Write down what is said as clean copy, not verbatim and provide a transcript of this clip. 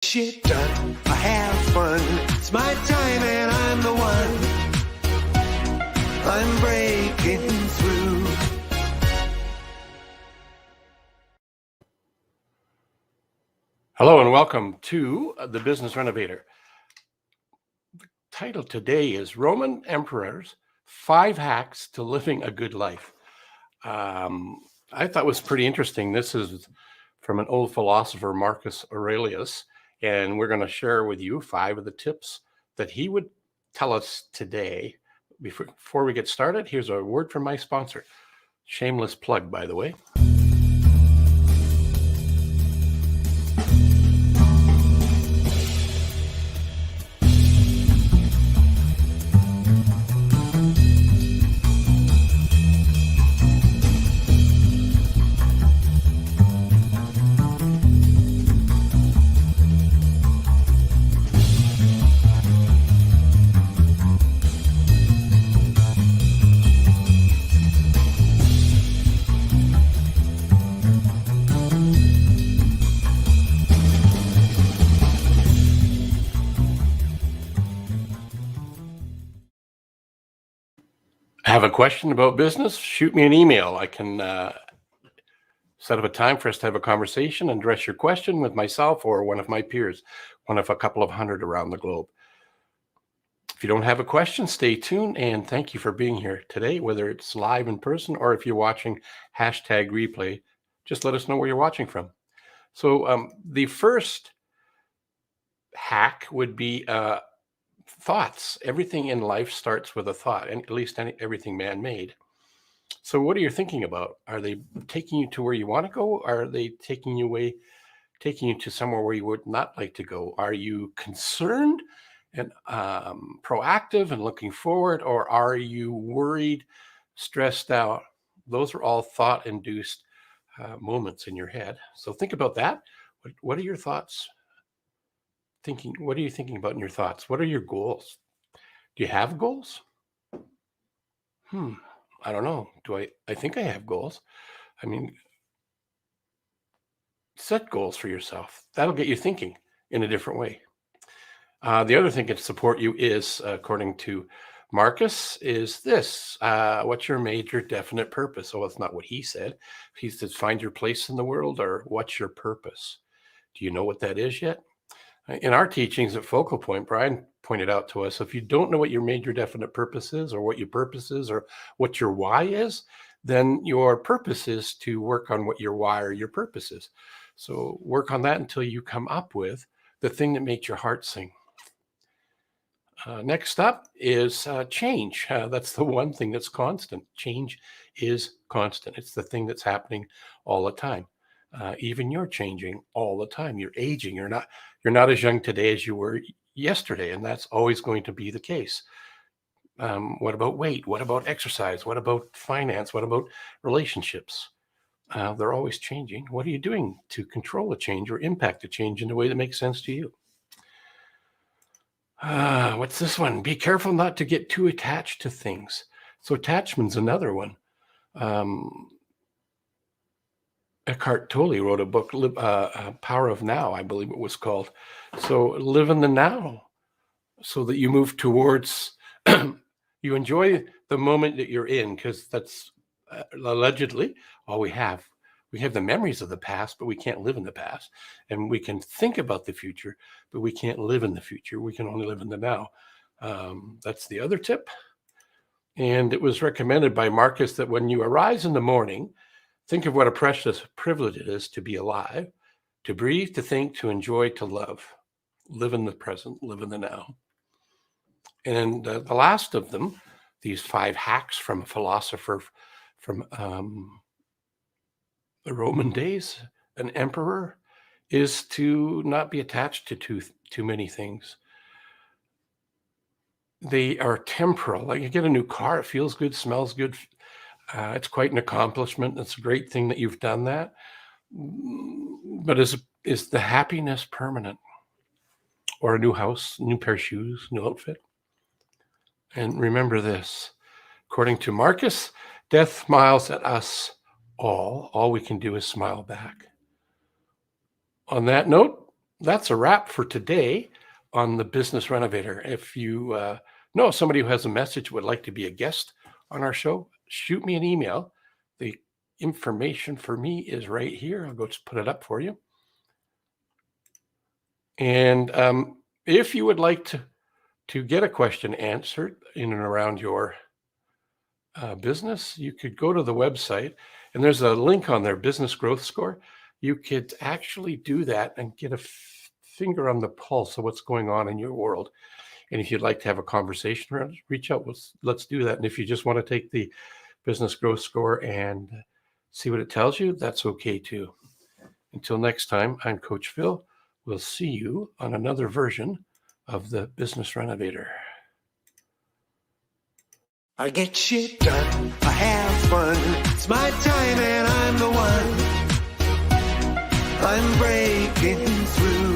Shit done, I have fun. It's my time and I'm the one. I'm breaking through. Hello and welcome to the Business Renovator. The title today is Roman Emperor's 5 Hacks to Living a Good Life. I thought was pretty interesting. This is from an old philosopher, Marcus Aurelius, and we're going to share with you 5 of the tips that he would tell us today. Before we get started, here's a word from my sponsor. Shameless plug, by the way. Have a question about business? Shoot me an email. I can set up a time for us to have a conversation and address your question with myself or one of my peers, one of a couple of hundred around the globe. If you don't have a question, stay tuned, and thank you for being here today, whether it's live in person or if you're watching #replay, just let us know where you're watching from. So the first hack would be thoughts. Everything in life starts with a thought, and at least everything man-made. So what are you thinking about? Are they taking you to where you want to go? Or are they taking you to somewhere where you would not like to go? Are you concerned and proactive and looking forward, or are you worried, stressed out? Those are all thought-induced moments in your head. So think about that. What are your thoughts? What are you thinking about in your thoughts? What are your goals? Do you have goals? I don't know. I think I have goals. I mean, set goals for yourself. That'll get you thinking in a different way. The other thing that can support you is, according to Marcus, is this. What's your major definite purpose? Oh, it's not what he said. He says, find your place in the world, or what's your purpose? Do you know what that is yet? In our teachings at Focal Point, Brian pointed out to us, if you don't know what your major definite purpose is, or what your purpose is, or what your why is, then your purpose is to work on what your why or your purpose is. So work on that until you come up with the thing that makes your heart sing. Next up is change. That's the one thing that's constant. Change is constant. It's the thing that's happening all the time. Even you're changing all the time. You're aging. You're not as young today as you were yesterday, and that's always going to be the case. What about weight? What about exercise? What about finance? What about relationships? They're always changing. What are you doing to control a change or impact a change in a way that makes sense to you? What's this one? Be careful not to get too attached to things. So attachment's another one. Eckhart Tolle wrote a book, Power of Now, I believe it was called. So live in the now so that you move towards, you enjoy the moment that you're in, because that's allegedly all we have. We have the memories of the past, but we can't live in the past. And we can think about the future, but we can't live in the future. We can only live in the now. That's the other tip. And it was recommended by Marcus that when you arise in the morning, think of what a precious privilege it is to be alive, to breathe, to think, to enjoy, to love. Live in the present, live in the now. And the last of them, these 5 hacks from a philosopher from the Roman days, an emperor, is to not be attached to too many things. They are temporal. Like you get a new car, it feels good, smells good. It's quite an accomplishment. It's a great thing that you've done that. But is the happiness permanent? Or a new house, new pair of shoes, new outfit? And remember this, according to Marcus, death smiles at us all. All we can do is smile back. On that note, that's a wrap for today on the Business Renovator. If you know somebody who has a message, would like to be a guest on our show, shoot me an email. The information for me is right here. I'll go just put it up for you. And if you would like to get a question answered in and around your business, you could go to the website, and there's a link on there, Business Growth Score. You could actually do that and get a finger on the pulse of what's going on in your world. And if you'd like to have a conversation around it, reach out. Let's do that. And if you just want to take the Business Growth Score and see what it tells you, that's okay too. Until next time, I'm Coach Phil. We'll see you on another version of the Business Renovator. I get shit done, I have fun. It's my time and I'm the one. I'm breaking through.